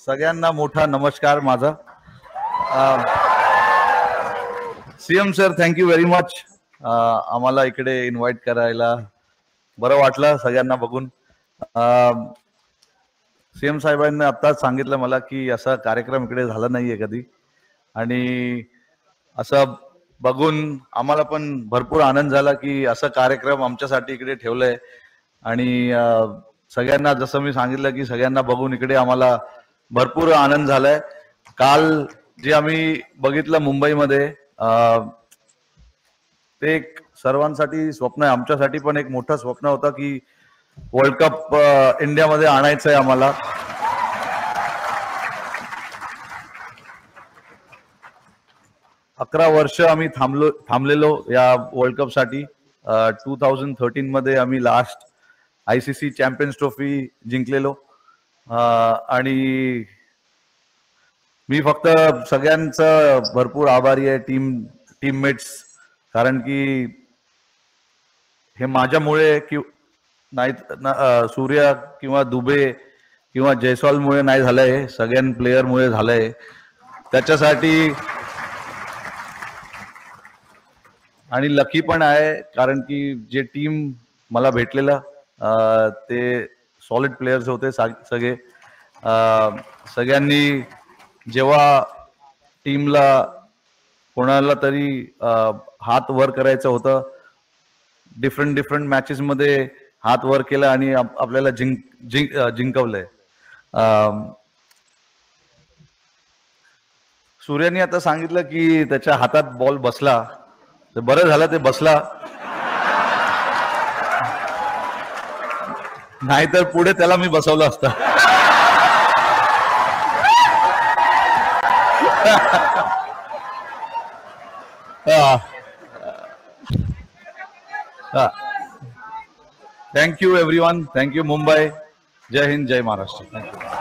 सगळ्यांना मोठा नमस्कार माझा. CM sir, thank you very much आम्हाला इकडे इन्व्हाइट करायला. बरं वाटलं सगळ्यांना बघून. सीएम साहेबांनी आत्ताच सांगितलं मला की असा कार्यक्रम इकडे झाला नाहीये कधी, आणि असं बघून आम्हाला पण भरपूर आनंद झाला की असं कार्यक्रम आमच्यासाठी इकडे ठेवलंय. आणि सगळ्यांना जसं मी सांगितलं की सगळ्यांना बघून इकडे आम्हाला भरपूर आनंद झालाय. काल जे आम्ही बघितलं मुंबईमध्ये, ते एक सर्वांसाठी स्वप्न आहे. आमच्यासाठी पण एक मोठं स्वप्न होतं की वर्ल्ड कप इंडियामध्ये आणायचं आहे आम्हाला. अकरा वर्ष आम्ही थांबलेलो या वर्ल्ड कप साठी. 2013 मध्ये आम्ही लास्ट ICC चॅम्पियन्स ट्रॉफी जिंकलेलो. आणि मी फक्त सगळ्यांचं भरपूर आभारी आहे, टीममेट्स, कारण की हे माझ्यामुळे की नाही, सूर्या किंवा दुबे किंवा जयस्वालमुळे नाही झालंय, सगळ्या प्लेयरमुळे झालंय. त्याच्यासाठी आणि लकी पण आहे, कारण की जे टीम मला भेटलेलं ते सॉलिड प्लेयर्स होते सगळे. सगळ्यांनी जेव्हा टीमला कोणाला तरी हात वर करायचं होतं, डिफरंट मॅचेस मध्ये हात वर केला आणि आपल्याला जिंकवलंय. सूर्याने आता सांगितलं की त्याच्या हातात बॉल बसला, तर बरं झालं ते बसला, नाहीतर पुढे त्याला मी बसवलं असतं. Thank you everyone. थँक्यू मुंबई. जय हिंद, जय महाराष्ट्र. थँक्यू.